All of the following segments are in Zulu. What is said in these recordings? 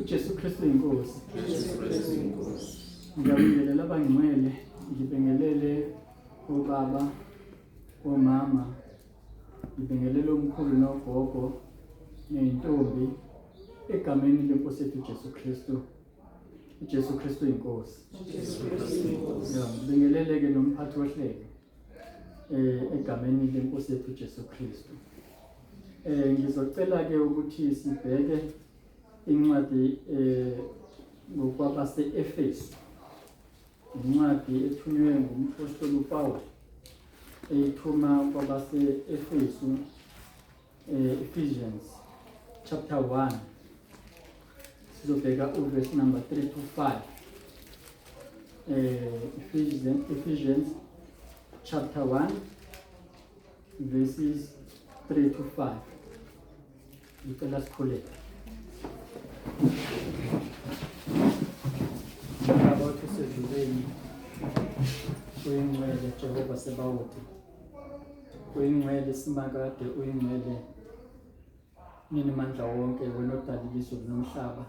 uJesu Kristu inkosi. Ngiyabingelela abangcwele, ngibingelele obaba, omama, ngibingelele omkhulu nogogo neyintombi egameni lenkosi yethu uJesu Kristu. uJesu Kristu inkosi. Ngibingelele ke nomphathi wohlelo egameni lenkosi yethu uJesu Kristu. Ngizocela ke ukuthi sibheke incwadi ngokwabase-Efesu, incwadi ethunywe ngumphostoli uPawulu eyithuma kwabase-Efesu, Ephesians chapter 1. Sizobheka uverse number 3 to 5. Ephesians chapter 1 verses 3 to 5. Ngicela sikhuleke. Abantu sedluleni uyingcwele Jehova Sebawuthi, uyingcwele simakade, uyingcwele nini mandla wonke, wena odalile izulu nomhlaba,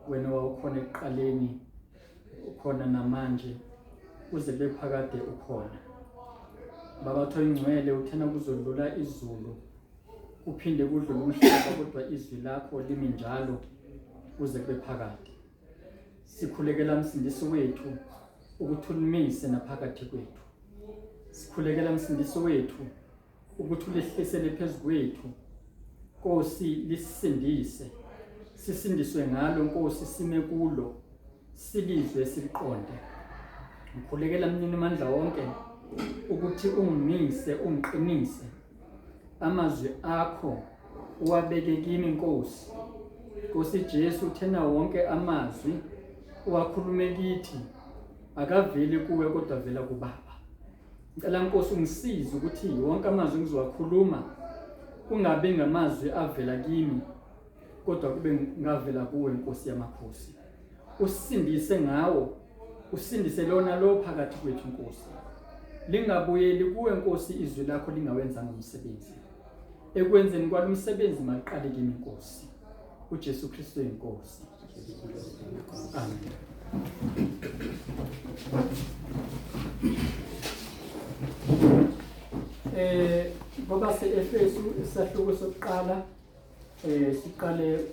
wena wawukhona ekuqaleni, ukhona namanje, uze bephakade ukhona. Baba Thixo ingcwele, uthena kuzodlula izulu uphinde kudlule umhlaba, kodwa izwi lakho limi njalo uze bephakade. Sikhulekela msindisi wethu ukuthi ulimise naphakathi kwethu. Sikhulekela msindisi wethu ukuthi ulehlisele phezu kwethu. Nkosi lisindise, sisindiswe ngalo Nkosi, sime kulo, silizwe siliqonde. Ngikhulekela mnini mandla wonke ukuthi ungimise, ungiqinise, amazwi akho uwabeke kimi Nkosi. Nkosi Jesu, uthena wonke amazwi uwakhulume kithi akaveli kuwe kodwa vela kuBaba. Ngicela Nkosi ungisize ukuthi wonke amazwi engizowakhuluma kungabe ngamazwi avela kimi kodwa kube ngavela kuwe Nkosi yamakhosi. Usindise ngawo, usindise lona lo phakathi kwethu Nkosi. Lingabuyeli kuwe Nkosi izwi lakho lingawenza ngomsebenzi. Ekwenzeni kwalomsebenzi maqale kimi Nkosi. uJesu Kristu inkosi. Amen. Ngoba se-Efesu isahluko sokuqala siqale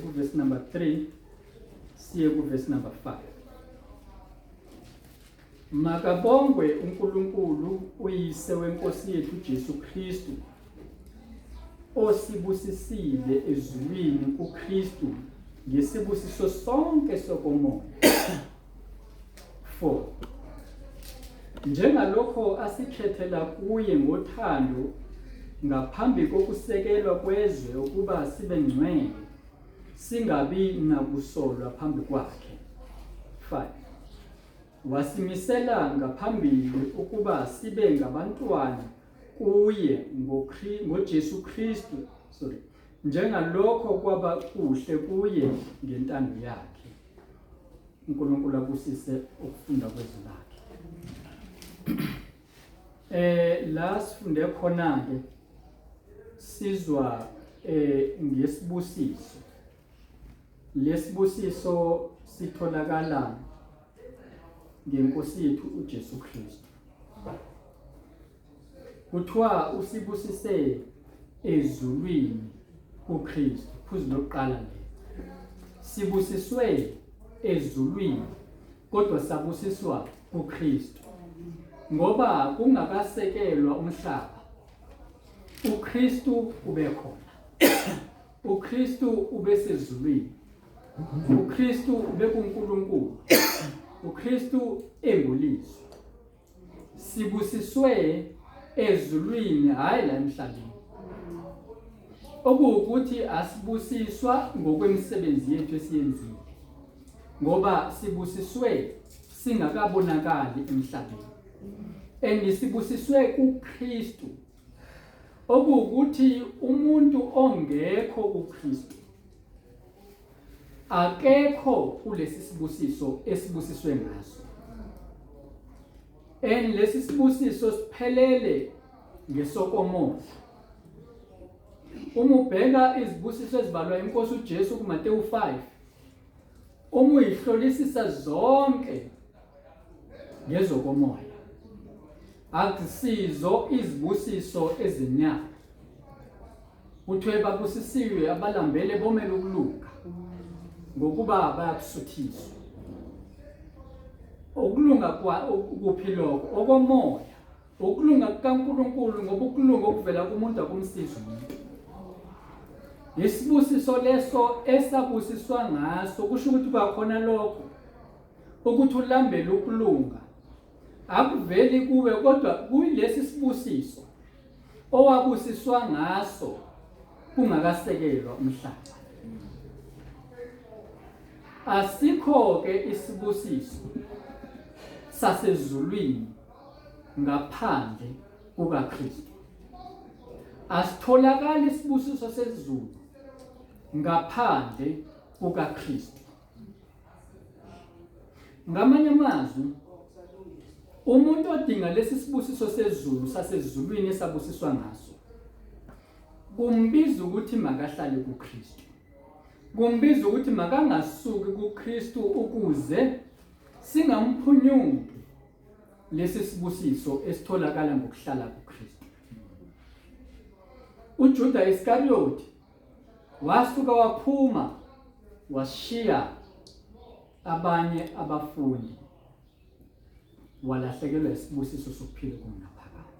kuverse number 3 siye kuverse number 5. Makabongwe uNkulunkulu uyise wenkosi yethu uJesu Kristu, osibusisile ezulwini kuKristu ngesibusiso sonke sokomoya. 4. Njengalokho asikhethela kuye ngothando ngaphambi kokusekelwa kwezwe ukuba sibe ngcwele, singabi nakusolwa phambi kwakhe. 5. Wasimisela ngaphambili ukuba sibe ngabantwana kuye ngoJesu Kristu, njengalokho kwaba kuhle kuye ngentando yakhe. uNkulunkulu abusise ukufunda kwezwi lakhe. La sifunde khona ke sizwa ngesibusiso. Lesibusiso sitholakala ngenkosi yethu uJesu Kristu. Kuthiwa usibusise ezulwini kuKristu. Phuzu lokuqala le. Sibusiswe ezulwini kodwa sabusiswa kuKristu. ngoba kungakasekelwa umhlaba uKristu ube khona. uKristu ube sezulwini. uKristu ube kuNkulunkulu. uKristu engulizwi. Sibusiswe ezulwini hayi la emhlabeni. Okuwukuthi asibusiswa ngokwemisebenzi yethu esiyenzile. Ngoba sibusiswe singakabonakali emhlabeni. Sibusiswe kuKristu. Okuwukuthi umuntu ongekho kuKristu akekho kulesi sibusiso esibusiswe ngaso. Lesi sibusiso siphelele ngesokomoya. Uma ubheka izibusiso ezibalwa iNkosi uJesu kuMateyu 5, uma uyihlolisisa zonke ngezokomoya, akusizo izibusiso ezinyama. Kuthiwe babusisiwe abalambele bomele ukulunga ngokuba bayabusuthiswa. Ukulunga kuphi lokho? Okomoya. Ukulunga kukaNkulunkulu ngoba ukulunga okuvela kumuntu akumsizi umuntu. Isibusiso leso esabusiswa ngaso kusho ukuthi kwakhona lokho ukuthi ulambele ukulunga akuveli kuwe kodwa kuyilesi sibusiso owabusiswa ngaso kungakasekelwa umhlaba. Asikho ke isibusiso sasezulwini ngaphandle kukaKristu. Asitholakala isibusiso sezulu ngaphandle kukaKristu. Ngamanye amazwi, umuntu odinga lesi sibusiso sezulu sasezulwini esabusiswa ngaso kumbiza ukuthi makahlale kuKristu. Kumbiza ukuthi makangasuki kuKristu ukuze singamphunyuki lesi sibusiso esitholakala ngokuhlala kuKristu. uJuda Iskariyoti wasuka waphuma washiya abanye abafundi walahlekelwa isibusiso sokuphila kungaphakade.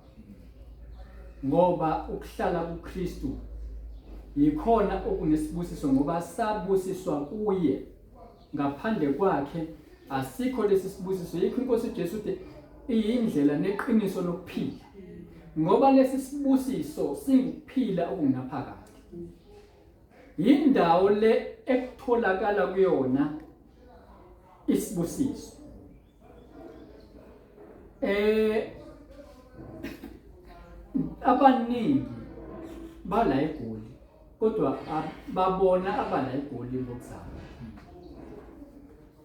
Ngoba ukuhlala kuKristu yikhona okunesibusiso ngoba sabusiswa kuye. Ngaphandle kwakhe asikho lesi sibusiso. Yikho iNkosi uJesu uthi iyindlela neqiniso lokuphila. Ngoba lesi sibusiso singukuphila okungaphakade. Yindawo le ekutholakala kuyona isibusiso. Abaningi bala eGoli kodwa babona abala eGoli ngokuzama.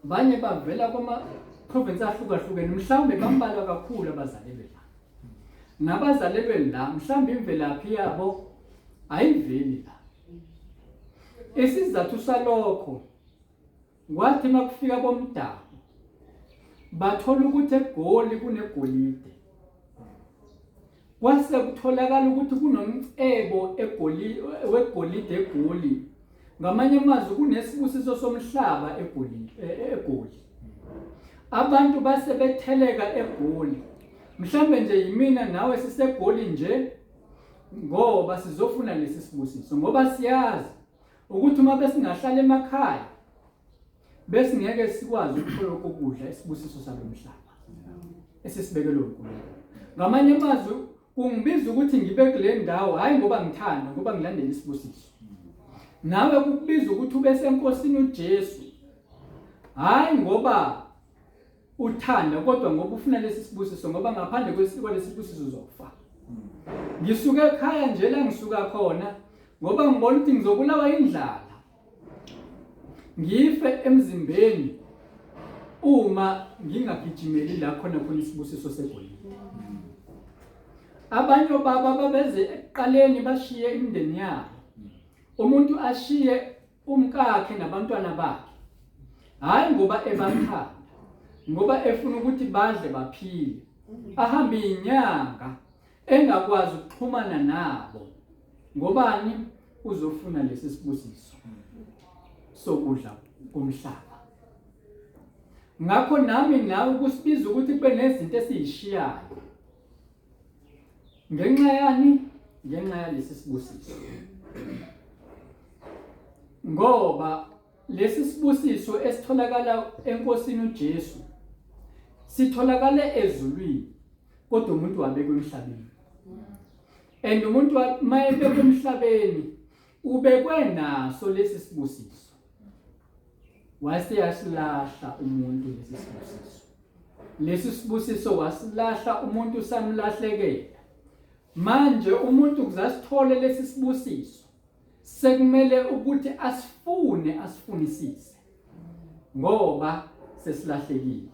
Banye bavela kuma province ahlukahlukene mhlawumbe bambalwa kakhulu abazalelwe la. Nabazalelwe la mhlawumbe imvelaphi yabo ayiveli la. Isizathu salokho kwathi makufika bomdabu bathola ukuthi eGoli kunegolide. Kwase kutholakala ukuthi kunomcebo wegolide eGoli. Ngamanye amazwi kunesibusiso somhlaba eGoli. Abantu base betheleka eGoli. Mhlambe nje yimina nawe siseGoli nje ngoba sizofuna lesi sibusiso ngoba siyazi ukuthi uma besingahlala emakhaya besingeke sikwazi ukuthola ukudla isibusiso salomhlaba esisibekelwe uNkulunkulu. Ngamanye amazwi kungibiza ukuthi ngibe kule ndawo hayi ngoba ngithanda ngoba ngilandela isibusiso. Nawe kukubiza ukuthi ube seNkosini uJesu hayi ngoba uthanda kodwa ngoba ufuna lesi sibusiso ngoba ngaphandle kwalesi sibusiso uzofa. Ngisuka ekhaya nje la ngisuka khona ngoba ngibona ukuthi ngizobulawa indlala ngife emzimbeni uma ngingagijimeli la khona isibusiso segolide. Abanye baba babeze ekuqaleni bashiye imindeni yabo. Umuntu ashiye umkakhe nabantwana bakhe hayi ngoba ebathanda ngoba efuna ukuthi badle baphile. Ahambe inyanga engakwazi ukuxhumana nabo. Ngobani uzofuna lesi sibusiso sokudla komhlaba. Ngakho nami nawe kusibiza ukuthi kube nezinto esizishiyayo Ngenxa yani? Ngenxa yalesi sibusiso. Ngoba lesi sibusiso esitholakala enkosini uJesu sitholakale ezulwini kodwa umuntu wabekwa emhlabeni. And umuntu mayebekwa emhlabeni ubekwe naso lesi sibusiso. Wase yasilahla umuntu lesi sibusiso. Lesi sibusiso wasilahla umuntu samlahlekela. Manje umuntu kuzasithole lesi sibusiso sekumele ukuthi asifunisise ngoba sesilahlekile.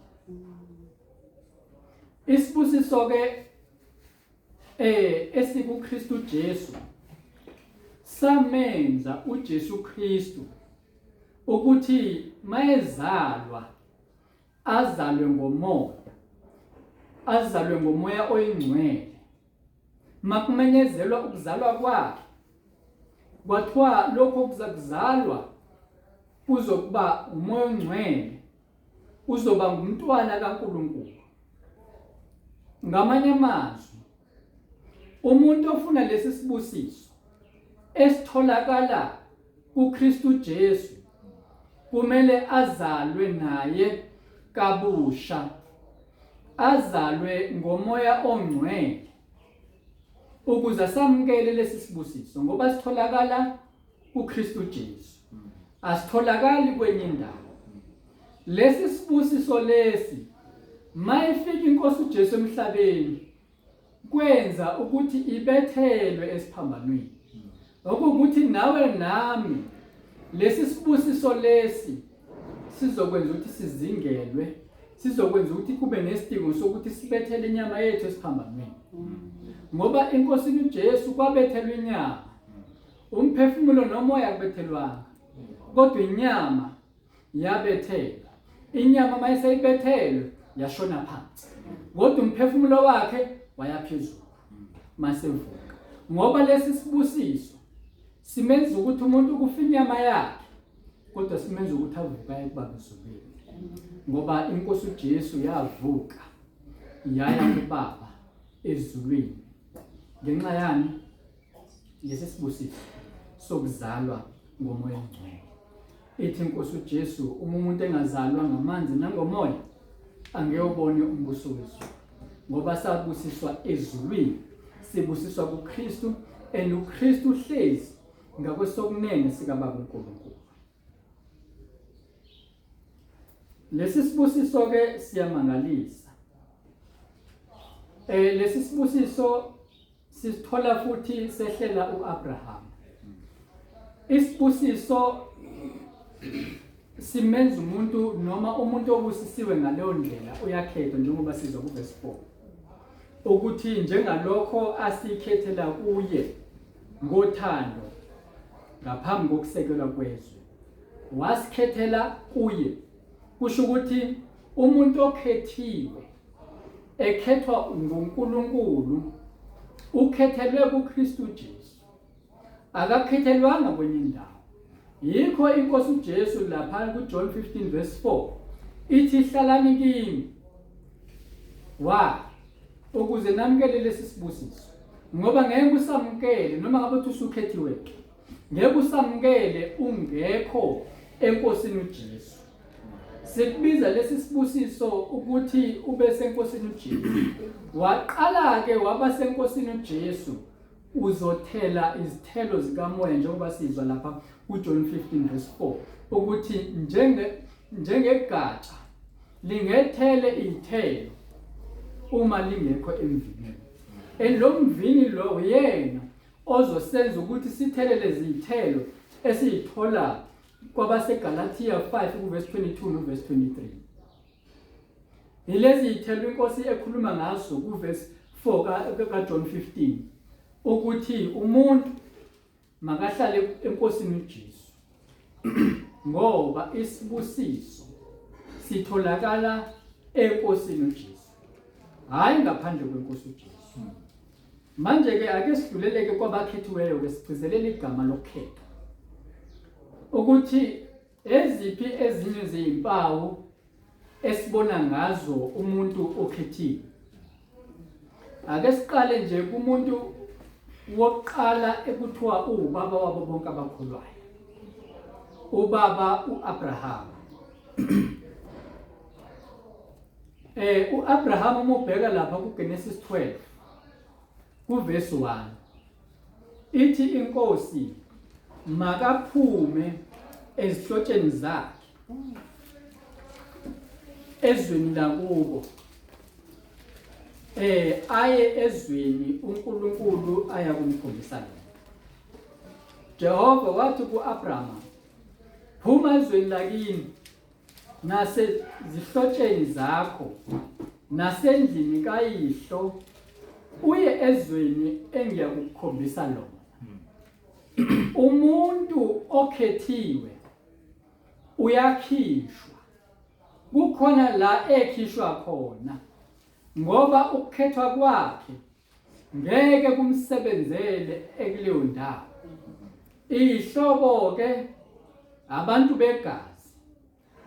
Isibusiso ke esikuKristu Jesu samenza uJesu Kristu ukuthi mayezalwa azalwe ngomoya oyingcwele. Makumenyezelwa ukuzalwa kwakhe kwathiwa lokho okuzakuzalwa kuzokuba umoya ongcwele, uzoba ngumntwana kaNkulunkulu. Ngamanye amazwi, umuntu ofuna lesi sibusiso esitholakala kuKristu Jesu kumele azalwe naye kabusha, azalwe ngomoya ongcwele ukuze samukele lesi sibusiso ngoba sitholakala kuKristu Jesu. Asitholakali kwenye indawo. Lesi sibusiso lesi mayifika inkosi uJesu emhlabeni kwenza ukuthi ibethelwe esiphambanweni. Ukuthi nawe nami lesi sibusiso lesi sizokwenza ukuthi sizingelwe, sizokwenza ukuthi kube nesidingo sokuthi sibethele inyama yethu esiphambanweni. Ngoba inkosini uJesu kwabethelwa inyama, umphefumulo nomoya kubethelwanga, kodwa inyama yabethelwa. Inyama mayisayibethelwe yashona phansi, kodwa umphefumulo wakhe wayaphezulu masevuka. Ngoba lesi sibusiso simenza ukuthi umuntu kufa inyama yakhe, kodwa simenza ukuthi avuka ekubaba ezulwini. Ngoba inkosi uJesu yavuka yaya kubaba ezulwini. Ngenxa yani? Lesi sibusiso sokuzalwa ngomoya ongcwele. Ithi inkosi uJesu umuntu engazalwa ngamanzi nangomoya angeyobona umbuso wezulu. Ngoba sabusiswa ezulwini, sibusiswa kuKristu, and uKristu uhlezi ngakwesokunene sikaBaba uNkulunkulu. Lesi sibusiso ke siyamangalisa. Lesi sibusiso sithola futhi sehlela uAbraham. Isibusiso simenza umuntu noma umuntu obusisiwe ngaleyo ndlela uyakhethwa njengoba sizwa kuverse 4. Ukuthi njengalokho asikhethela kuye ngothando ngaphambi kokusekelwa kwezwe. Wasikhethela kuye. Kusho ukuthi umuntu okhethiwe ekhethwa nguNkulunkulu ukhethelwe kuKristu Jesu. Akakhethelwanga kwenye indawo. Yikho inkosi uJesu lapha kuJohn 15 verse 4 ithi hlalani kimi ukuze namukele lesi sibusiso. Ngoba ngeke usamukele noma ngabe uthi usukhethiwe, ngeke usamukele ungekho enkosini uJesu. Sikubiza lesi sibusiso ukuthi ube senkosini uJesu. Waqala ke waba senkosini uJesu uzothela izithelo zikamoya njengoba sizwa lapha kuJohn 15 verse 4 ukuthi njengegatsha lingethele izithelo uma lingekho emvinini. Lo mvini lo yena ozosenza ukuthi sithelele izithelo esizithola kwabaseGalatia 5 verse 22 no verse 23. Yilezi izithelo inkosi ekhuluma ngazo kuverse 4 kaJohn 15 ukuthi umuntu makahlale enkosini uJesu. Ngoba isibusiso sitholakala enkosini uJesu, hayi ngaphandle kwenkosi uJesu. Manje ke ake sidluleleke kwabakhethiweyo ke sigcizelele igama lokhetho. Ukuthi eziphi ezinye izimpawu esibona ngazo umuntu okhethiwe. ake siqale nje kumuntu wokuqala ekuthiwa ubaba wabo bonke abakholwayo, ubaba uAbraham. uAbraham uma ubheka lapha kuGenesis 12 kuverse 1 ithi inkosi makaphume ezihlotsheni zakhe ezweni lakubo aye ezweni uNkulunkulu aya kumkhombisa lona. Jehova wathi kuAbraham, phuma ezweni lakini nasezihlotsheni zakho nasendlini kayihlo uye ezweni engiyakukhombisa lona. Umuntu okhethiwe uyakhishwa, kukhona la ekhishwa khona, ngoba ukukhethwa kwakhe ngeke kumsebenzele ekuleyo ndawo. Ihlobo ke abantu begazi,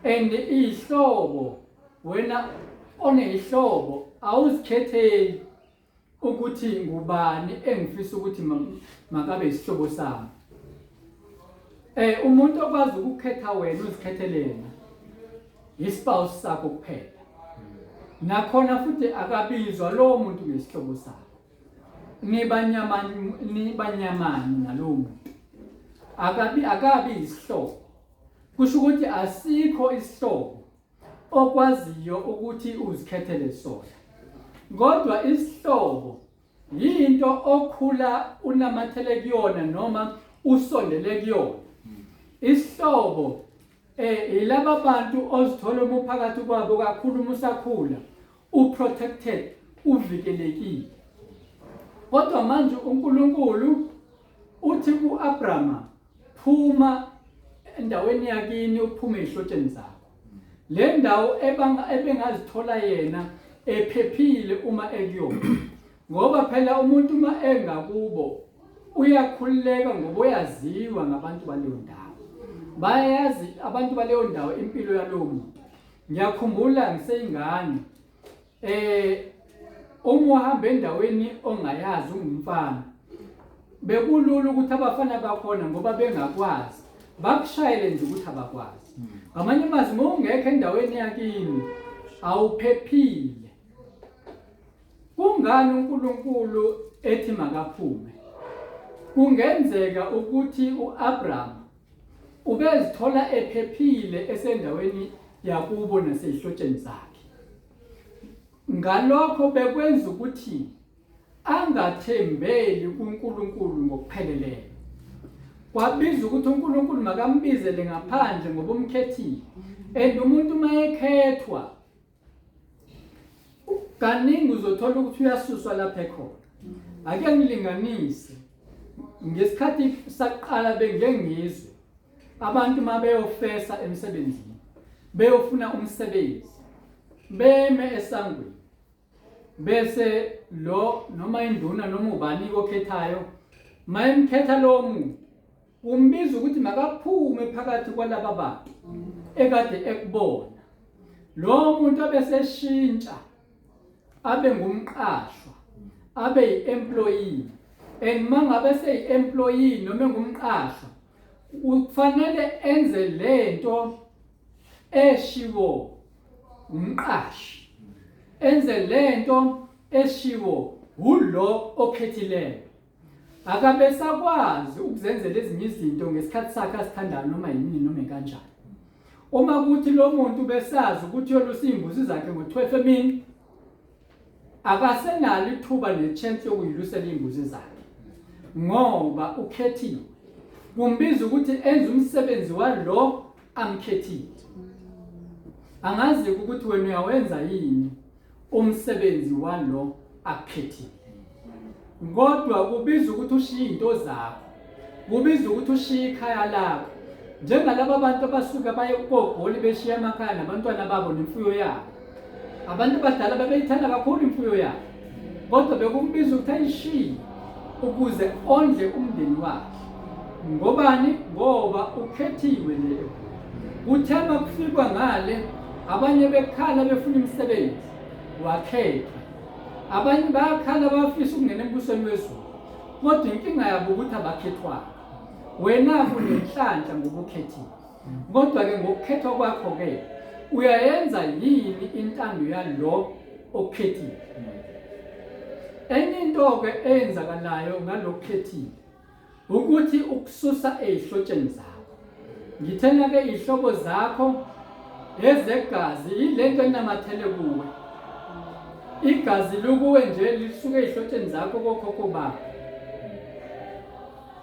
and ihlobo wena onehlobo awuzikhetheli ukuthi ngubani engifisa ukuthi makabe isihlobo sami. Umuntu okwazi ukukhetha wena uzikhethelena ispouse sakho kuphela. Nakhona futhi akabizwa lo muntu ngesihlobo sakho. Nibanyamani nalowo muntu. Akabi isihlobo. Kusho ukuthi asikho isihlobo okwaziyo ukuthi uzikhethele sona. Kodwa isihlobo yinto okhula unamathele kuyona noma usondele kuyona. Isihlobo ilaba bantu ozithola umuphakathi kwabo kakhulu musakhula uprotected, uvikelekile. Kodwa manje uNkulunkulu uthi kuAbraham, phuma endaweni yakini uphume ezihlotsheni zakho. Le ndawo ebengazithola yena ephephile uma ekuyona. Ngoba phela umuntu uma engakubo uyakhululeka ngoba uyaziwa ngabantu baleyo ndawo. Bayazi abantu baleyo ndawo impilo yalowo muntu. Ngiyakhumbula ngiseyingane uma uhamba endaweni ongayazi ungumfana, bekulula ukuthi abafana bakhona ngoba bengakwazi bakushayele nje ukuthi abakwazi. Ngamanye amazwi uma ungekho endaweni yakini awuphephile. Kungani uNkulunkulu ethi makaphume? Kungenzeka ukuthi uAbraham ubezithola ephephile esendaweni yakubo nasezihlotsheni zakhe. Ngalokho bekwenza ukuthi angathembeli kuNkulunkulu ngokupheleleyo. Kwabiza ukuthi uNkulunkulu makambizele ngaphandle ngoba umkhethile. And umuntu mayekhethwa kaningi uzothola ukuthi uyasuswa lapha ekhona. Ake ngilinganise. Ngesikhathi saqala bengengizwe abantu mabeyofesa emsebenzini, beyofuna umsebenzi, beme esangweni, bese lo noma induna noma ubani okhethayo mayemkhetha lo muntu umbiza ukuthi makaphume phakathi kwalaba bantu ekade ekubona. Lo muntu abeseshintsha abe ngumqashwa, abe yi-employee. And mangabe seyi-employee noma ngumqashwa, kufanele enze lento eshiwo umqashi, enze lento eshiwo ulo okhethileyo. Akabe sakwazi ukuzenzela ezinye izinto ngesikhathi sakhe asithandayo noma yini noma kanjani. Uma kuthi lo muntu besazi ukuthi yolusa imbuzi zakhe ngo-12 emini, akasenalo ithuba nechance yokuyilusela imbuzi zakhe ngoba ukhethiwe. Kumbiza ukuthi enze umsebenzi walo amkhethile. Angazi ukuthi wena uyawenza yini umsebenzi walo akukhethile. Kodwa kubiza ukuthi ushiye into zakho, kubiza ukuthi ushiye ikhaya lakho. Njengalabo abantu abasuka baye kogoli beshiya emakhaya nabantwana babo nemfuyo yabo. Abantu badala babeyithanda kakhulu imfuyo yabo, kodwa bekumbiza ukuthi ayishiye ukuze ondle umndeni wakhe. Ngobani? Ngoba ukhethiwe leyo. Uthema kufikwa ngale abanye bekhala befuna umsebenzi, wakhethwa. abanye bayakhala bafisa ukungena embusweni wezulu kodwa inkinga yabo ukuthi abakhethwayo wena unenhlanhla ngokukhethiwe kodwa ke ngokukhethwa kwakho ke uyayenza yini intando yalo okhethiwe enye into ke eyenzakalayo ngalokhethiwe ukuthi ukususa ezihlotsheni zakho ngithena ke izihlobo zakho ezegazi ilento enamathele kuwe igazi lokuwe nje lisuke ezihlotsheni zakho kokhokho bakho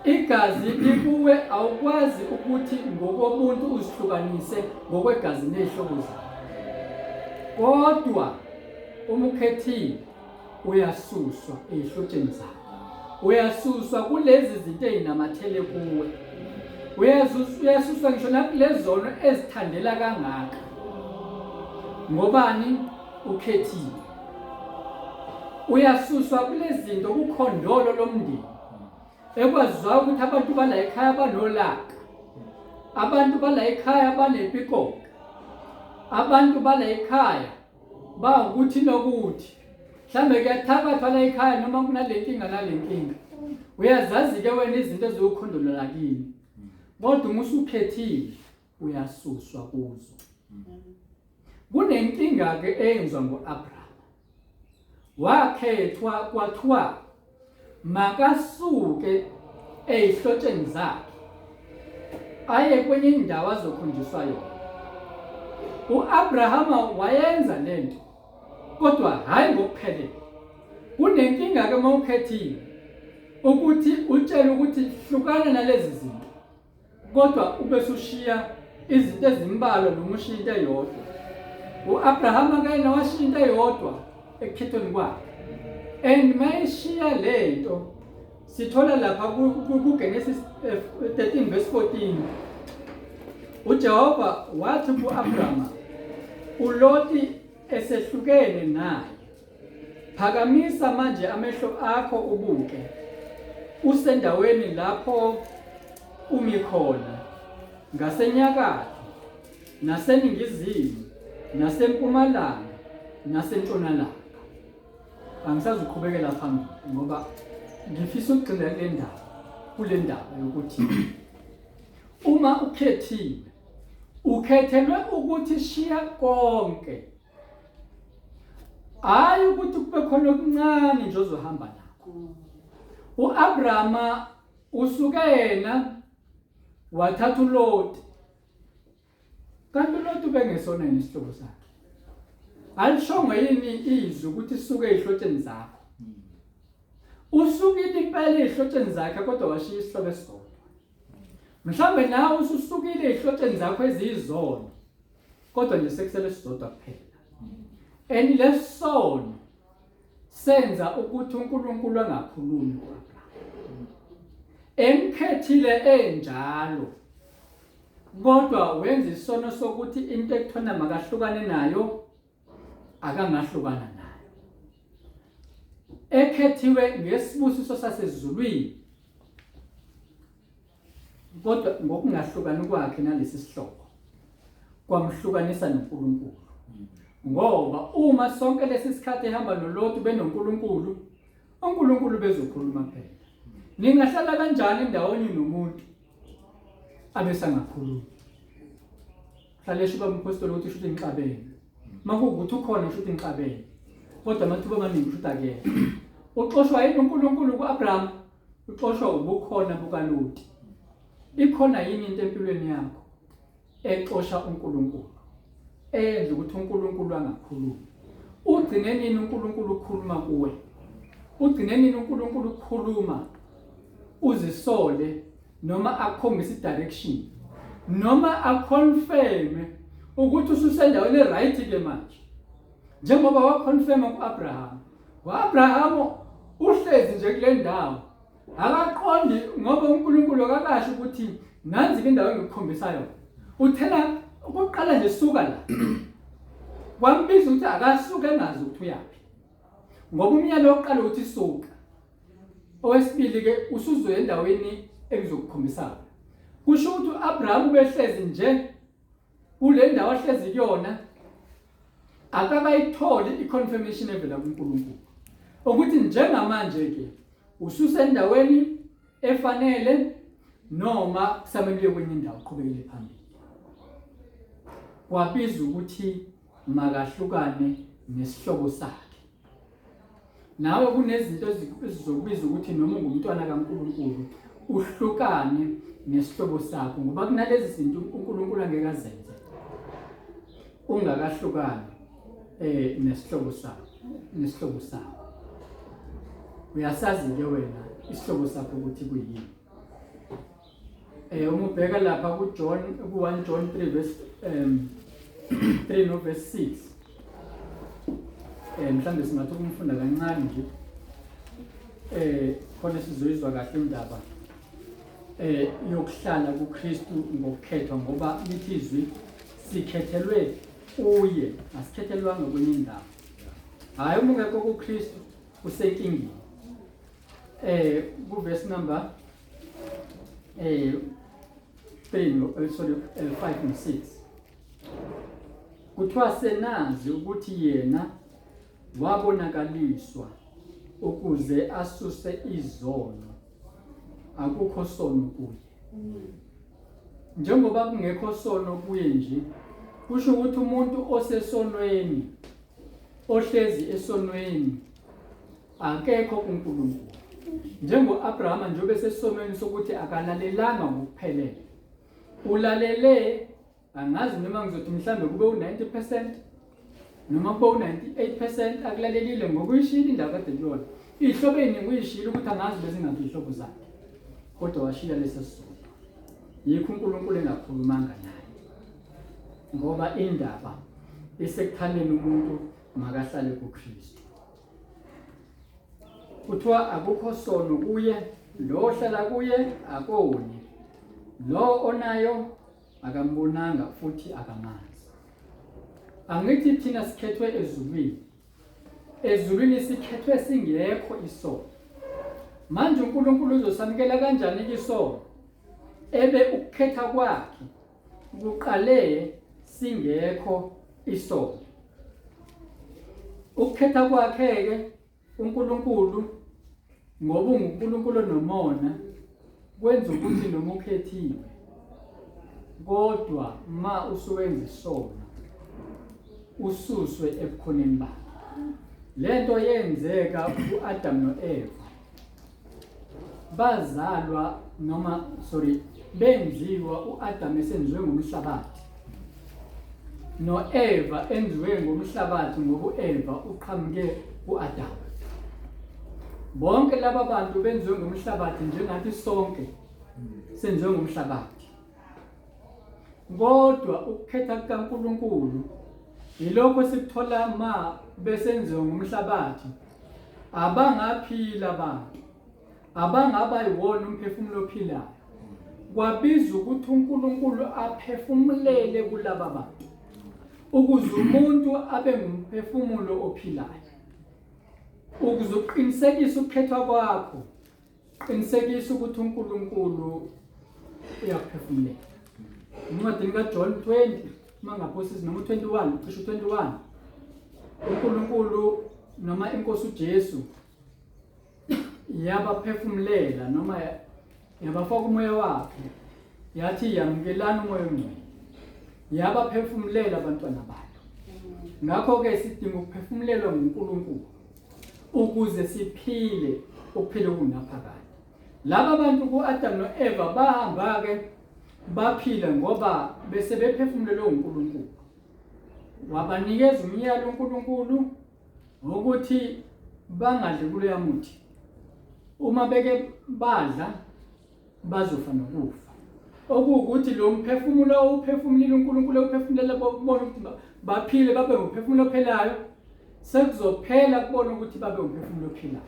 igazi likuwe awukwazi ukuthi ngokobuntu uzihlukanise ngokwegazi nezihlobo zakho kodwa uma ukhethiwe uyasuswa ezihlotsheni zakho uyasuswa kulezi zinto ezinamathele kuwe uyasuswa ngisho nakulezono ezithandela kangaka ngobani ukhethiwe uyasuswa kulezi zinto kukhondolo lomndeni ekwaziwa ukuthi abantu bala ekhaya banolaka abantu bala ekhaya banempiko abantu bala ekhaya ukuthi nokuthi mhlambe kuyathakathwa la ekhaya noma kunalenkinga nalenkinga uyazazi ke wena izinto ezokhondolela kini kodwa umusukhethiwe uyasuswa kuzo kunenkinga ke eyenzwa ngoAbraham wakhethwa kwathiwa makasuke ezihlotsheni zakhe aye kwenye indawo azokhonjiswa yona uAbraham wayenza lento kodwa hayi ngokuphelele kunenkinga ke mawukhethiwe ukuthi utshela ukuthi hlukana nalezi zinto kodwa ube sushiya izinto ezimbalwa noma ushiya into eyodwa uAbraham akayena washiya into eyodwa ekukhethweni kwakhe and mayishiya lento sithola lapha kuGenesis 13 verse 14 uJehova wathi kuAbraham uLoti esehlukene naye phakamisa manje amehlo akho ubuke usendaweni lapho umi khona ngasenyakatho naseningizimu nasempumalanga nasentshonalanga angisazuqhubekela phambili ngoba ngifisa ukugcina kule ndaba yokuthi uma ukhethiwe ukhethelwe ukuthi shiya konke hayi ukuthi kube khona okuncane nje ozohamba nakho uAbraham usuke yena wathatha uLoti kanti uLoti bengesona nesihlobo sakhe alishonga yini izwi ukuthi suke ezihlotsheni zakho usukile impela ezihlotsheni zakhe kodwa washiya isihlobo esodwa mhlawumbe nawe ususukile ezihlotsheni zakho eziyizono kodwa nje sekusele sisodwa kuphela and lesono senza ukuthi uNkulunkulu angakhulumi kuAbraham emkhethile enjalo kodwa wenza isono sokuthi into ekuthona makahlukane nayo akangahlukana nayo ekhethiwe ngesibusiso sasezulwini kodwa ngokungahlukani kwakhe nalesi sihlobo kwamhlukanisa noNkulunkulu ngoba uma sonke lesi sikhathi ehamba noLoti benoNkulunkulu uNkulunkulu bezokhuluma phela ningahlala kanjani endaweni nomuntu abesangakhulumi hlale shiba umpostoli ukuthi usho inxabene makuwukuthi ukhona usho inxabene kodwa amathuba amaningi usho ake uxoshwa yini uNkulunkulu kuAbraham uxoshwa ubukhona bukaLoti ikhona yini into empilweni yakho exosha uNkulunkulu enza ukuthi uNkulunkulu angakhulumi ugcine nini uNkulunkulu ukukhuluma kuwe ugcine nini uNkulunkulu ukukhuluma uzisole noma akhombise direction noma aconfirm ukuthi ususendaweni right ke manje njengoba waconfirm kuAbraham uAbraham uhlezi nje kule ndawo akaqondi ngoba uNkulunkulu akakasho ukuthi nanzi ke indawo engikukhombisayo uthena ukuqala nje suka la kwambiza ukuthi akasuke engazi ukuthi uyapi ngoba umyalo oqala uthi suka owesibili ke usuzwe endaweni ekuzokukhombisa kusho ukuthi uAbraham ubehlezi nje kule ndawo ahlezi kuyona akakayitholi iconfirmation evela kuNkulunkulu ukuthi njengamanje ke ususendaweni efanele noma kusamele uye kwenye indawo uqhubekele phambili. Wabiza ukuthi makahlukane nesihlobo sakhe. Nawe kunezinto ezizokubiza ukuthi noma ungumntwana kaNkulunkulu uhlukane nesihlobo sakho ngoba kunalezi zinto uNkulunkulu angeke azenze ungakahlukani nesihlobo sakho. Uyasazi ke wena isihlobo sakho ukuthi kuyini. Uma ubheka lapha kuJohn ku1 John 3 verse 3 no verse 6. Mhlambe singathi ukumfunda kancane nje. Khona sizoyizwa kahle indaba yokuhlala kuKristu ngokukhethwa ngoba lithi izwi sikhethelwe uye asikhethelwanga kwenye indawo. Hayi uma ungekho kuKristu usenkingeni. Ku verse number 5 and 6 kuthiwa senazi ukuthi yena wabonakaliswa ukuze asuse izono, akukho sono kuye. Njengoba kungekho sono kuye nje, kusho ukuthi umuntu osesonweni, ohlezi esonweni, akekho kuNkulunkulu. Njengo-Abrahama nje obesesonweni sokuthi akalalelanga ngokuphelele. Ulalele, angazi noma ngizothi mhlambe kube u90% noma kube u98% akulalelile ngokuyishila indaba kade kuyona. Ihlobo eningi uyishila ukuthi angazi bezingaphi ihlobo zakhe. Kodwa washila lesesizwe. Yikho uNkulunkulu engakhulumanga naye. Ngoba indaba isekuthandeni umuntu makahlale kuKristu. Kuthiwa akukho sono kuye, lo ohlala kuye akoni. Lo onayo akambonanga futhi akamazi. Angithi thina sikhethwe ezulwini. Ezulwini sikhethwe singekho isono. Manje uNkulunkulu uzosamukela kanjani isono? Ebe ukukhetha kwakhe kuqale singekho isono. Ukukhetha kwakhe ke uNkulunkulu ngoba uNkulunkulu nomona kwenza ukuthi noma ukhethiwe kodwa ma usuwenza isono ususwe ebukhoneni bakhe. Lento yenzeka kuAdam noEva. Bazalwa noma benziwa uAdam esenziwe ngomhlabathi. NoEva enziwe ngomhlabathi ngoba uEva uqhamuke kuAdam. Bonke laba bantu benziwe ngomhlabathi njengathi sonke senziwe ngomhlabathi. Kodwa ukukhetha kukaNkulunkulu yilokho sikuthola ma besenziwe ngomhlabathi. Abangaphila abantu. Abangaba yiwona umphefumulo ophilayo. Kwabiza ukuthi uNkulunkulu aphefumulele kulaba bantu. Ukuze umuntu abe ngumphefumulo ophilayo. Ukuze uqinisekise ukukhethwa kwakho, qinisekisa ukuthi uNkulunkulu uyakuphefumulela. Incwadi kaJohn 20 mangaphosisi noma 21 cishe 21 uNkulunkulu noma inkosi uJesu yabaphefumulela noma yabafaka umoya wakhe, yathi yamukelana umoya ongcwele, yabaphefumulela abantwana bayo. Ngakho ke sidinga ukuphefumulelwa nguNkulunkulu ukuze siphile ukuphila okunaphakade. Laba bantu kuAdam noEva bahamba ke baphila ngoba bese bephefumulelwe uNkulunkulu. Wabanikeza umyalo uNkulunkulu ukuthi bangadli kuleya muthi. Uma beke badla bazofa nokufa. Okuwukuthi lo mphefumulo uphefumulile uNkulunkulu uphefumulela bona ukuthi baphile babe umphefumulo ophelayo. Sekuzophela kubona ukuthi babe umphefumulo ophilayo.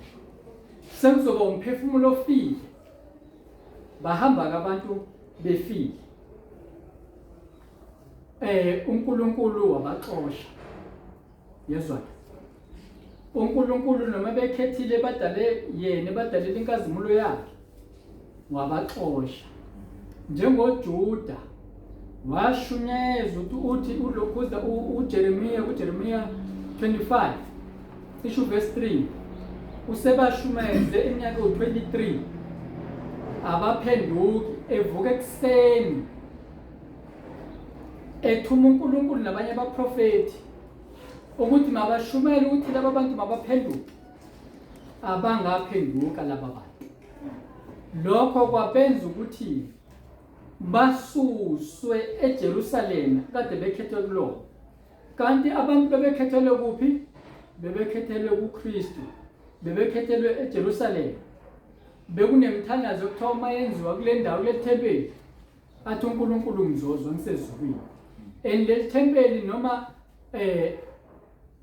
Sekuzoba umphefumulo ofile. Bahamba abantu befile. uNkulunkulu wabaxosha. Yezwa. uNkulunkulu noma bekhethile badale yena badalela inkazimulo yakhe. Wabaxosha. NjengoJuda washunyezwa uthi uJeremiya 25 cishe verse 3 usebashumeze iminyaka u23 abaphenduki evuka ekseni ethuma uNkulunkulu nabanye abaprofeti ukuthi mabashumele ukuthi laba bantu mabaphenduke, abangaphenduka laba bantu. Lokho kwabenza ukuthi basuswe eJerusalema kade bekhethelwe kulo. Kanti abantu bebekhethelwe kuphi? Bebekhethelwe kuKristu, bebekhethelwe eJerusalema. Bekunemthandazo yokuthiwa uma yenziwa kule ndawo lethempeli athi uNkulunkulu ngizozwa ngisezulwini. Leli thempeli noma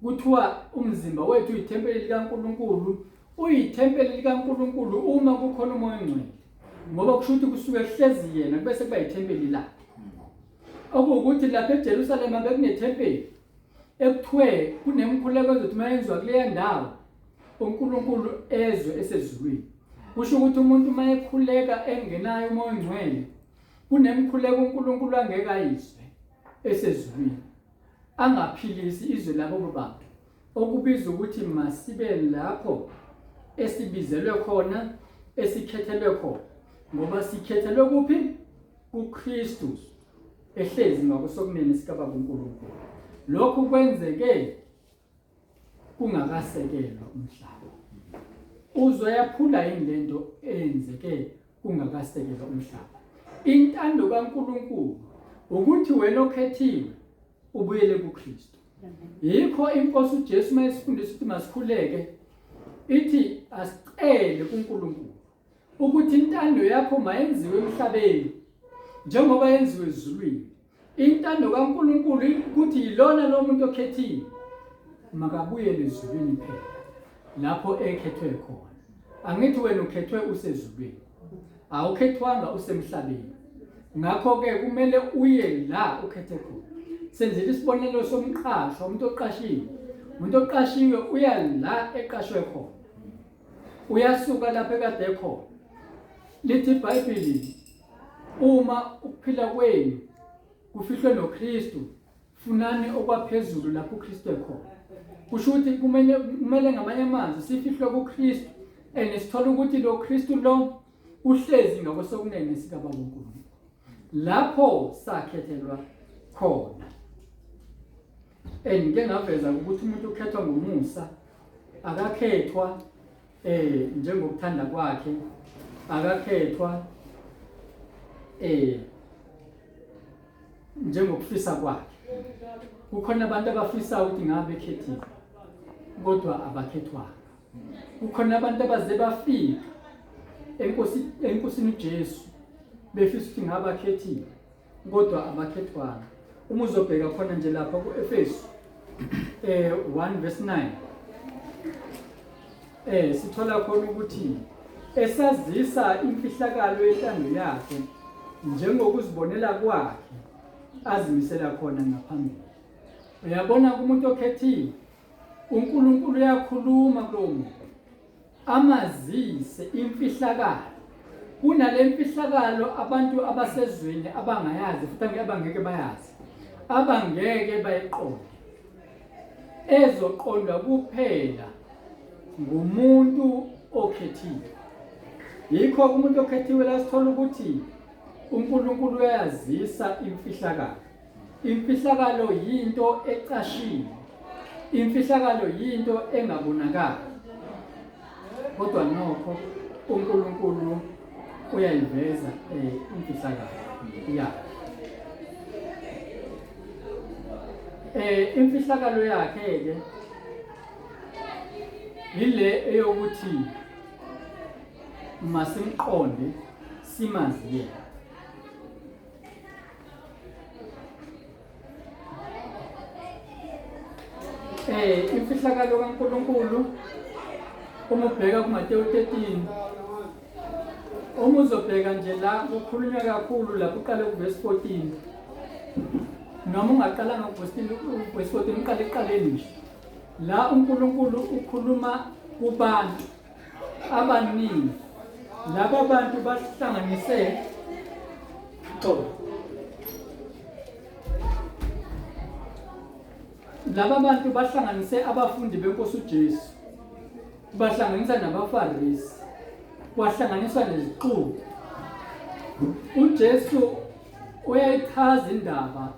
kuthiwa umzimba wethu uyithempeli likaNkulunkulu, uyithempeli likaNkulunkulu uma kukhona umoya ongcwele, ngoba kusho ukuthi kusuke kuhlezi yena bese kuba yithempeli lakhe. Okuwukuthi lapha eJerusalema bekunethempeli ekuthiwe kunemkhuleko ezothi uma yenziwa kuleya ndawo uNkulunkulu ezwe esezulwini. Kusho ukuthi umuntu uma ekhuleka engenayo umoya ongcwele, kunemkhuleko uNkulunkulu angeke ayizwe esezulwini, angaphilisi izwe labo bantu. Okubiza ukuthi masibe lapho esibizelwe khona, esikhethelwe khona, ngoba sikhethelwe kuphi? kuKristu ehlezi ngakusokunene sikaBaba uNkulunkulu. Lokhu kwenzeke kungakasekelwa umhlaba. Uzoyaphula yini lento eyenzeke kungakasekelwa umhlaba? Intando kaNkulunkulu ukuthi wena okhethiwe ubuyele kuKristu. Yikho inkosi uJesu mayesifundisa ukuthi masikhuleke ithi asicele kuNkulunkulu ukuthi intando yakho mayenziwe emhlabeni njengoba yenziwe ezulwini. Intando kaNkulunkulu ukuthi yilona lo muntu okhethiwe makabuyele ezulwini phela, lapho ekhethwe khona. Angithi wena ukhethwe usezulwini, awukhethwanga usemhlabeni. Ngakho-ke kumele uye la ukhethe khona. Senzile isibonelo somqashwa, umuntu oqashiwe. Umuntu oqashiwe uya la eqashwe khona, uyasuka lapha ekade khona. Lithi iBhayibheli uma ukuphila kwenu kufihlwe noKristu, funani okwaphezulu lapho uKristu ekhona. Kusho ukuthi kumele ngamanye amazwi sifihlwe kuKristu, sithola ukuthi lo Kristu lo uhlezi ngakwesokunene sikaBaba uNkulunkulu. Lapho sakhethelwa khona. Ngike ngaveza ukuthi umuntu ukhethwa ngomusa, akakhethwa njengokuthanda kwakhe, akakhethwa njengokufisa kwakhe. Kukhona abantu abafisa ukuthi ngabe bekhethiwe kodwa abakhethwanga. Kukhona abantu abaze bafika enkosini uJesu befisa ukuthi ngabakhethiwe kodwa abakhethwanga. Uma uzobheka khona nje lapha ku-Efesu 1:9 sithola khona ukuthi esazisa imfihlakalo yentando yakhe njengokuzibonela kwakhe azimisela khona ngaphambili. Uyabona umuntu okhethiwe, uNkulunkulu uyakhuluma kulo muntu, amazise imfihlakalo. Kunale mfihlakalo abantu abasezweni abangayazi futhi abangeke bayazi, abangeke bayiqonde, ezoqondwa kuphela ngumuntu okhethiwe. Yikho umuntu okhethiwe la sithola ukuthi uNkulunkulu uyazisa imfihlakalo. Imfihlakalo yinto ecashiwe, imfihlakalo yinto engabonakali, kodwa nokho uNkulunkulu uyayiveza imfihlakalo yakhe. Imfihlakalo yakhe-ke yile eyokuthi masimqonde simazi yena. Imfihlakalo kaNkulunkulu uma ubheka kuMateyu 13, uma uzobheka nje la kukhulunywa kakhulu lapho uqale kuverse 14, noma ungaqalanga kuverse 14 uqale eqaleni nje. La uNkulunkulu ukhuluma kubantu abaningi. Laba bantu bahlanganise laba bantu bahlanganise abafundi benkosi uJesu. bahlanganisa nabaFarisi, kwahlanganiswa nezixuku. uJesu uyayichaza indaba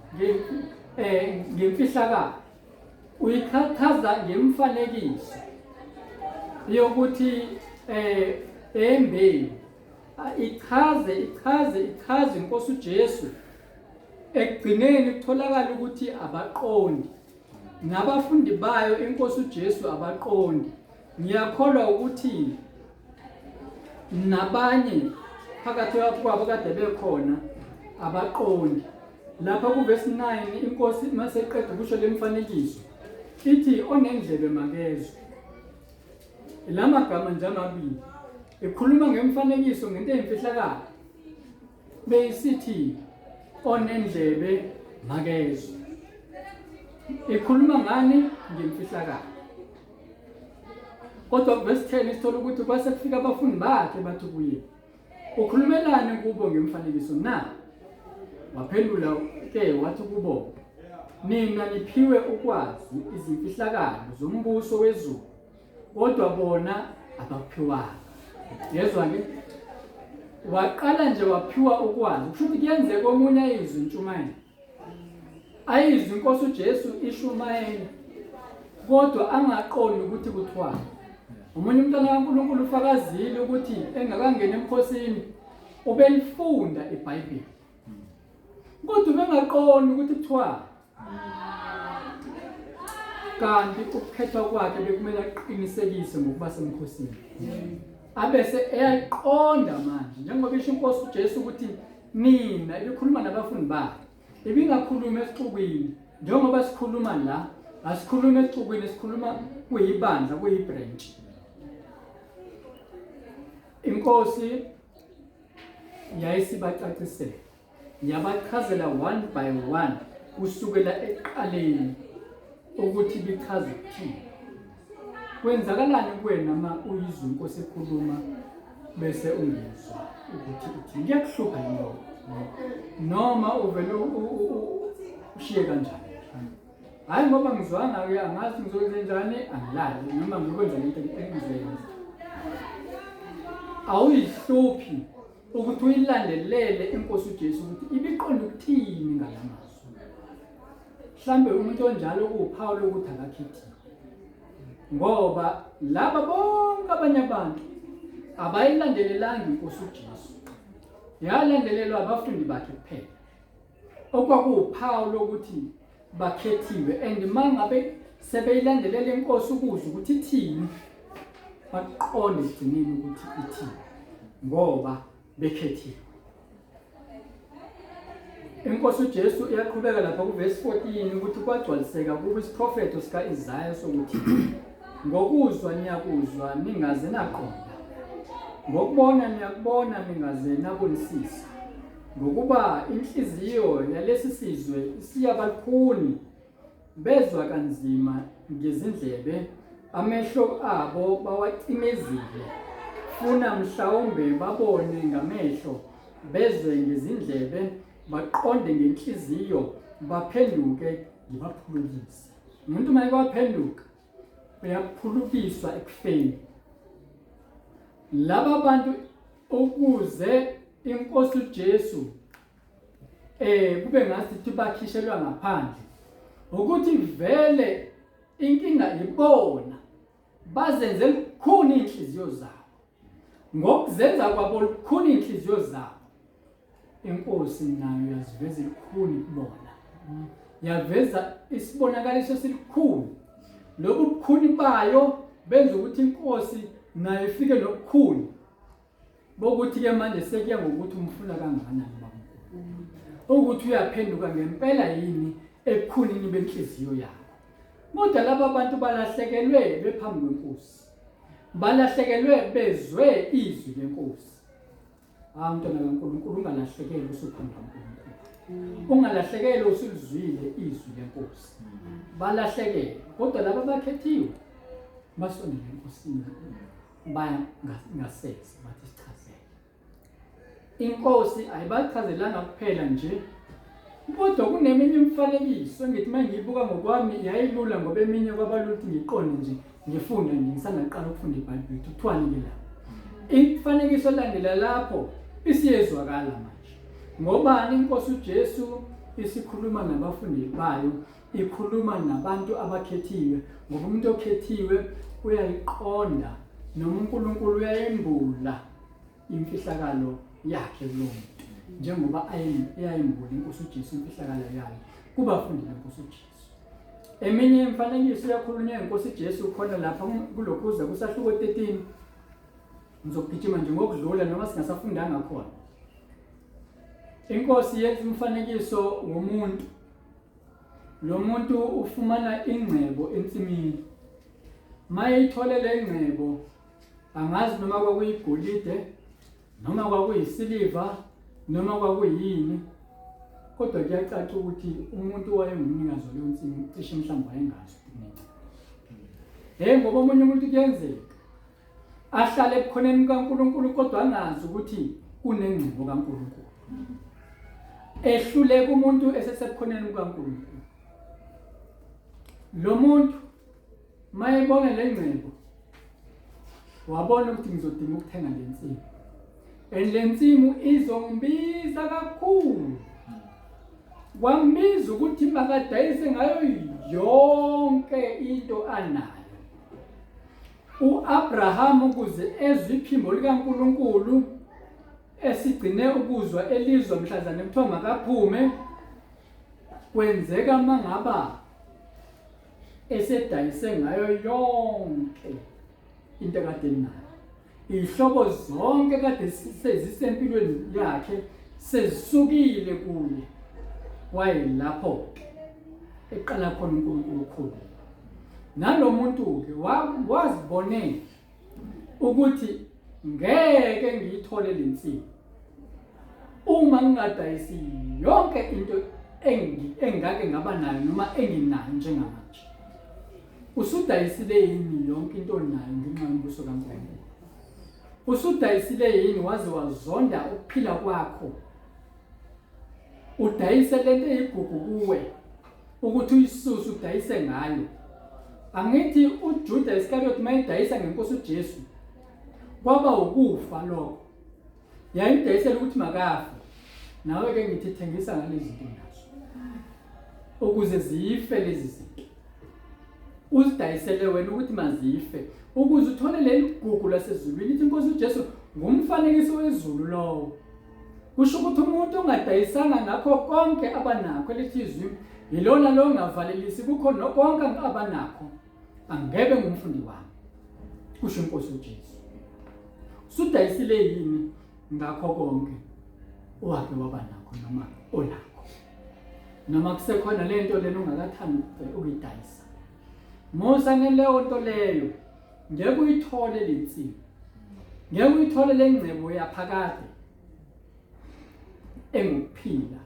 ngemfihlakalo, uyichaza ngemfanekiso yokuthi embewu ichaze inkosi uJesu. Ekugcineni kutholakala ukuthi abaqondi nabafundi bayo inkosi uJesu abaqondi. Ngiyakholwa ukuthi nabanye phakathi kwabo kade bekhona abaqondi. Lapha kuverse 9 inkosi maseqeda ukusho lemfanekiso ithi onendlebe makezwe. Lamagama nje amabili ekhuluma ngemfanekiso ngento eyimfihlakalo, beyisithi onendlebe makezwe. Ekhuluma ngani? Ngemfihlakalo. Kodwa verse 10 isithola ukuthi kwase kufika abafundi bakhe bathi kuye, ukhulumelani kubo ngemfanekiso na? Waphendula ke wathi kubo, nina niphiwe ukwazi izimfihlakalo zombuso wezulu, kodwa bona abaphiwanga. Yezwa ke? Waqala nje waphiwa ukwazi. Kusho ukuthi kuyenzeka omunye ayizwe intshumayelo, ayizwe inkosi uJesu ishumayela, kodwa angaqondi ukuthi kuthiwani. Umunye umntwana kaNkulunkulu ufakazile ukuthi engakangena emkhosini ubelifunda iBhayibheli, kodwa bengaqondi ukuthi kuthiwani. Kanti ukukhethwa kwakhe bekumele aqinisekise ngokuba semkhosini, abese eyaqonda manje njengoba isho inkosi uJesu ukuthi nina ibikhuluma nabafundi bakhe, ibingakhuluma esixukwini njengoba sikhuluma la. Asikhuluma esixukwini, sikhuluma kuyibandla, kuyibranch. Inkosi yayisibacacisela, yabachazela one by one kusukela eqaleni ukuthi bichaze ukuthini. Kwenzakalani kuwena uma uyizwa inkosi ekhuluma bese ungizwa ukuthi uthi ngiyakuhlupha yini noma uvele ushiye kanjani? Hayi ngoba ngizwanga ke angazi ngizokwenza njani, angilali noma ngikwenza lento engizoyenza. Awuyihluphi ukuthi uyilandelele inkosi uJesu ukuthi ibiqonda ukuthini ngalamazwi. Mhlambe umuntu onjalo kuwuphawu ukuthi akakhethiwe, ngoba laba bonke abanye abantu abayilandelelanga inkosi uJesu, yalandelelwa abafundi bakhe kuphela, okwakuwuphawu lokuthi bakhethiwe. And mangabe sebeyilandelela inkosi ukuzwa ukuthi ithini, baqonde egcineni ukuthi ithini ngoba bekhethiwe. Inkosi uJesu iyaqhubeka lapha kuverse 14 ukuthi kwagcwaliseka kubo isiprofeto sika-Isaya sokuthi ngokuzwa niyakuzwa ningaze naqonda, ngokubona niyakubona ningaze nabonisisa, ngokuba inhliziyo yalesi sizwe isiyabalukhuni, bezwa kanzima ngezindlebe, amehlo abo bawacimezile, funa mhlawumbe babone ngamehlo, bezwe ngezindlebe, baqonde ngenhliziyo, baphenduke ngibaphulukise. Umuntu mayeke waphenduka uyaphulukiswa ekufeni. Laba bantu ukuze inkosi uJesu kube ngathi bakhishelwa ngaphandle, ukuthi vele inkinga ibona, bazenze lukhuni inhliziyo zabo. Ngokuzenza kwabo lukhuni inhliziyo zabo, inkosi nayo yaziveza lukhuni kubona, yaveza isibonakaliso silikhulu. Lobu bukhuni bayo benza ukuthi inkosi nayo ifike nobukhuni bokuthi ke manje sekuya ngokuthi umfuna kangakanani babukhulu, ukuthi uyaphenduka ngempela yini ebukhunini benhliziyo yakho. Kodwa laba bantu balahlekelwe bephambi kwenkosi, balahlekelwe bezwe izwi lenkosi. Mntwana kaNkulunkulu, ungalahlekelwe usuphambi kaNkulunkulu, ungalahlekelwe usulizwile izwi lenkosi. Balahlekelwe, kodwa laba bakhethiwe basondele enkosini, baya ngasese bathi sichazele. Inkosi ayibachazelanga kuphela nje, kodwa kuneminye imifanekiso engithi mangiyibuka ngokwami yayilula, ngoba eminye kwabalula ukuthi ngiqonde nje ngifunda ngisangaqala ukufunda iBhayibheli kuthiwani ke la imfanekiso landela lapho isiyezwakala manje ngobani inkosi uJesu isikhuluma nabafundi bayo ikhuluma nabantu abakhethiwe ngoba umuntu okhethiwe uyayiqonda noma uNkulunkulu uyayembula imfihlakalo yakhe lo muntu njengoba ayembula inkosi uJesu imfihlakalo yayo kubafundi benkosi uJesu. Eminye imfanekiso yakhulunywa inkosi uJesu khona lapha kulokhuza kusahluko 13 ngizogijima nje ngokudlula noma singasafundanga khona. Inkosi yenza umfanekiso womuntu. Lo muntu ufumana ingcebo ensimini. Mayithole le ngcebo angazi noma kwakuyigolide noma kwakuyisiliva noma kwakuyini kodwa kuyacaca ukuthi umuntu wayengumnikazi leyo nsimi cishe mhlawumbe wayengazi ngoba omunye umuntu kuyenzeka ahlale ebukhoneni kaNkulunkulu kodwa angazi ukuthi kunengcebo kaNkulunkulu. Ehluleka umuntu esesebukhoneni kaNkulunkulu. Lo muntu mayebona le ngcebo wabona ukuthi ngizodinga ukuthenga le nsimu. Le nsimu izongibiza kakhulu. Wambiza ukuthi makadayise ngayo yonke into anayo. uAbraham ukuze ezwe iphimbo likaNkulunkulu esigcine ukuzwa elizwe mhlazane kuthiwa makaphume kwenzeka mangaba esedayise ngayo yonke into kade nayo. Ihlobo zonke kade sezisempilweni yakhe sezisukile kuye wayelapho eqala khona uNkulunkulu ukhulu. Nalo muntu ke wazibone ukuthi ngeke ngiyithole le nsimu uma ngingadayisi yonke into engake ngaba nayo noma enginayo njengamanje. Usudayisile yini yonke into onayo ngenxa yombuso kaNkulunkulu? Usudayisile yini waze wazonda ukuphila kwakho? Udayise lento eyigugu kuwe ukuthi uyisusu udayise ngayo. Angithi uJuda Iscariot mayidayisa ngenkosi uJesu kwaba ukufa lokho. Yayidayisela ukuthi makafe. Nawe ke ngithi thengisa ngalezi zinto nazo. Ukuze zife lezi zinto. Uzidayisele wena ukuthi mazife ukuze uthole leli gugu lasezulwini. Ithi inkosi uJesu ngumfanekiso wezulu lowo. Kusho ukuthi umuntu ongadayisanga nakho konke abanakho lethizwi yilona lo ngavalelisi kukho konke abanakho angebe ngumfundi wami. Kusho inkosi uJesu. Usudayisile yini ngakho konke owake wabanakho noma onakho? Noma kusekhona lento lena ungakathandi ukuyidayisa. Musa ngeleyo nto leyo ngeke uyithole le nsimu. Ngeke uyithole le ngcebo yaphakade engukuphila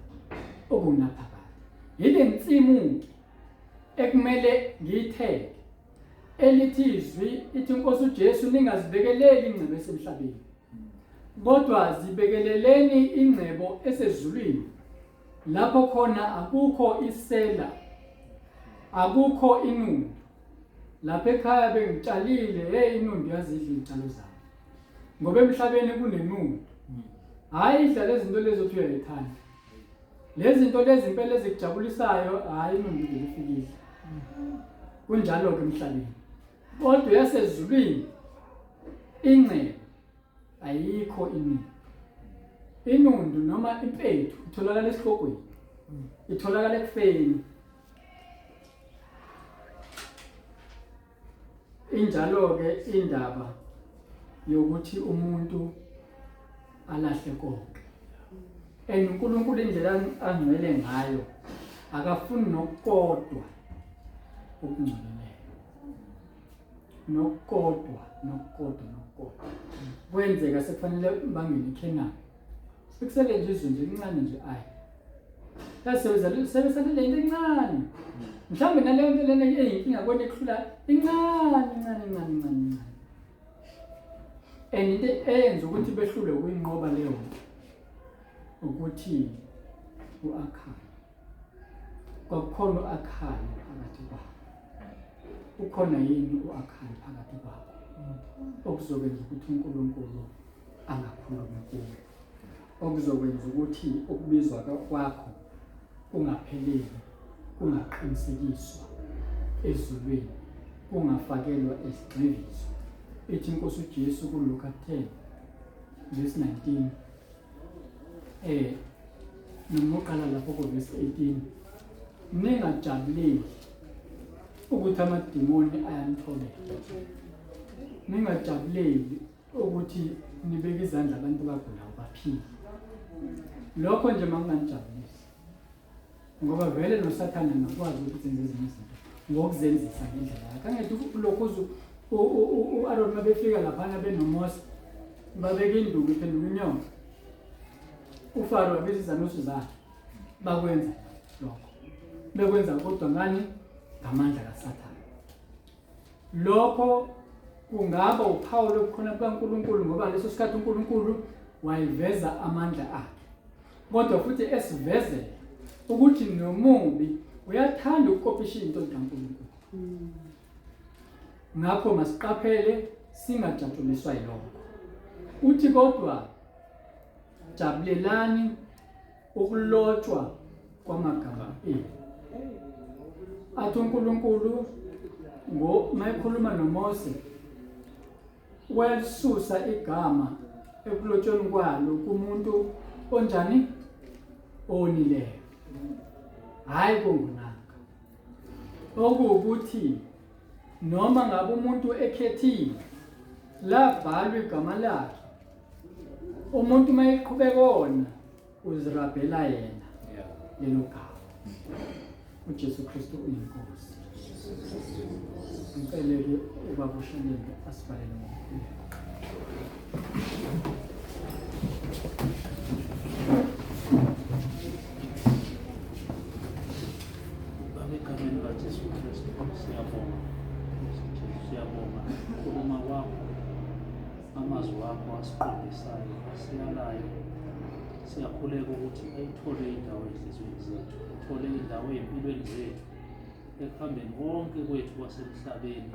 okunaphakade. Yile nsimu ekumele ngiyitheke elithi izwi ithi inkosi uJesu ningazibekeleli ingcebo esemhlabeni kodwa zibekeleleni ingcebo esezulwini lapho khona akukho isela akukho inundu. Lapha ekhaya bengitshalile inundu yazidla izitshalo zami ngoba emhlabeni kunenundu. Hayi idla lezi zinto lezi othi uyayithanda. Lezi zinto lezi impela ezikujabulisayo hayi inundu lifikile. Kunjalo ke emhlabeni. Kodwa yasezulwini ingcebo ayikho inundu. Inundu noma impethu itholakala esihlokweni. Itholakala ekufeni. Injalo ke indaba yokuthi umuntu alahle konke. uNkulunkulu indlela angcwele ngayo akafuni nokukodwa okungcweleyo. Nokukodwa. Kwenzeka sekufanele bangene eKhenani. Sikusele nje izwe nje incane nje ayi. Sebesale le nto encane. Mhlawumbe naleyo nto lena eyinkinga kwena ekhula incane. Into eyenza ukuthi behlule ukuyinqoba leyo ukuthi uAkhaya kwakukhona uAkhaya phakathi kwabo. ukhona yini u-Akhani phakathi kwakho okuzokwenza ukuthi uNkulunkulu angakhulumi kuwe, okuzokwenza ukuthi ukubizwa kwakho kungapheleli, kungaqinisekiswa ezulwini, kungafakelwa isigxivizo. Ithi inkosi uJesu kuLuka 10 verse 19 noma uqala lapho ku verse 18, ningajabuleli ukuthi amadimoni ayanitholela, ningajabuleli ukuthi nibeke izandla abantu bagulayo baphile. Lokho nje manginganijabulisi, ngoba vele noSathane ngakwazi ukuthi enze ezinye izinto ngokuzenzisa ngendlela yakhe. Angithi lokho u-Aaron mabefika laphana benoMose babeka induku iphenduka inyongo, uFaro wabiza izanusi zakhe, bakwenza lokho, bekwenza kodwa ngani? Ngamandla kaSathane. Lokho kungaba uphawu lokukhona kukaNkulunkulu, ngoba leso sikhathi uNkulunkulu wayiveza amandla akhe, kodwa futhi esivezele ukuthi nomubi uyathanda ukukopisha into zikaNkulunkulu. Ngakho masiqaphele singajatshuliswa yilokho. Uthi kodwa jabulelani ukulotshwa kwamagama enu. Athi uNkulunkulu mayekhuluma noMose welisusa igama ekulotshweni kwalo kumuntu onjani? Onileyo, hayi kongunaka. Okuwukuthi noma ngabe umuntu ekhethiwe labhalwa igama lakhe, umuntu mayeqhubeka wona uzirabhela yena lelo gama. uJesu Kristu uyinkosi. Ngicele-ke ubaba uShalende asibalele ngokukhuleka. Egameni likaJesu Kristu siyabonga, siyabonga ukukhuluma kwakho, amazwi wakho asiqondisayo, asiyalayo. Siyakhuleka ukuthi ayithole indawo ezinhlizweni zethu, athole indawo ey'mpilweni zethu, ekuhambeni konke kwethu kwasemhlabeni.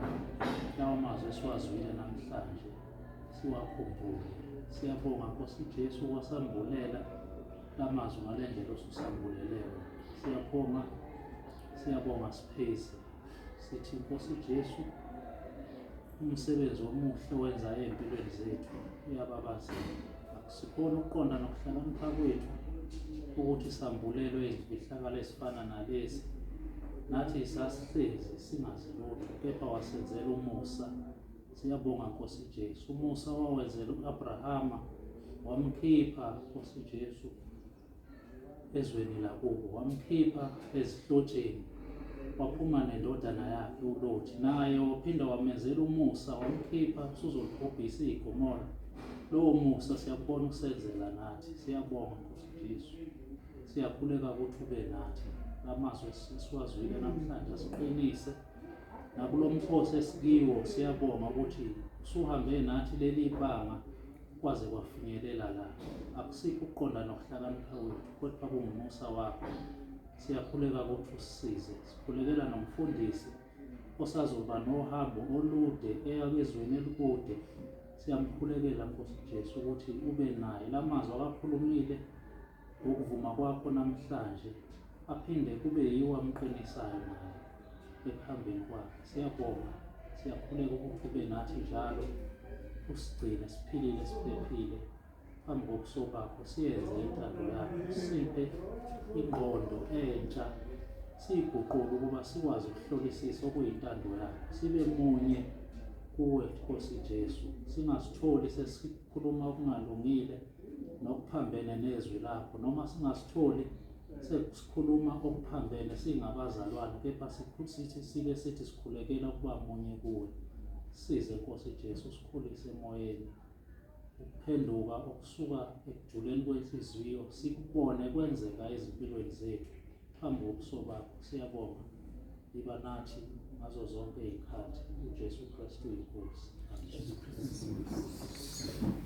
Lawa mazwi esiwazwile namhlanje siwakhumbule. Siyabonga Nkosi Jesu kwasambulela la mazwi ngale ndlela osusambuleleyo. Siyabonga sipheze sithi Nkosi Jesu, umsebenzi omuhle wenza ey'mpilweni zethu uyababazela. Sikhona ukuqonda nokuhlakanipha kwethu ukuthi sambulelwe izifihlakalo ezifana nalezi, nathi sasihlezi singazi lutho, kepha wasenzela umusa. Siyabonga Nkosi Jesu, umusa wawenzela u-Abrahama, wamkhipha Nkosi Jesu ezweni lakubo, wamkhipha ezihlotsheni, waphuma nendodana yakhe uLothi, naye waphinda wamenzela umusa, wamkhipha usuzolibhubhisa iGomora. Lowo musa siyabona usenzela nathi. Siyabonga Nkosi Jesu, siyakhuleka ukuthi ube nathi. Lamazwi esiwazwile namhlanje asiqinise nakulo mkhosi esikiwo. Siyabonga ukuthi usuhambe nathi leli banga kwaze kwafinyelela la. Akusikho ukuqonda nokuhlakanipha kwethu, kodwa kungumusa wakho. Siyakhuleka ukuthi usisize. Sikhulekela nomfundisi osazoba nohambo olude eyakezweni elikude. Siyamkhulekela Nkosi Jesu ukuthi ube naye. Lamazwi akakhulumile ukuvuma kwakho namhlanje aphinde kube yiwo amqinisayo naye ekuhambeni kwakhe. Siyabonga, siyakhuleka ukuthi ube nathi njalo, usigcine siphilile siphephile phambi kobuso bakho. Siyenze intando yakho, siphe ingqondo entsha, siyiguqule ukuba sikwazi ukuhlolisisa okuyintando yakho, sibe munye kuwe Nkosi Jesu. Singasitholi sesikhuluma okungalungile nokuphambene nezwi lakho, noma singasitholi sesikhuluma okuphambene singabazalwane, kepha sibe sithi sikhulekela ukuba munye kuwe. Size Nkosi Jesu, sikhulise emoyeni, ukuphenduka okusuka ekujuleni kwenhliziyo sikubone kwenzeka ezimpilweni zethu phambi kobuso bakho. Siyabonga, iba nathi ngazo zonke izikhathi. uJesu Kristu inkosi. Amen.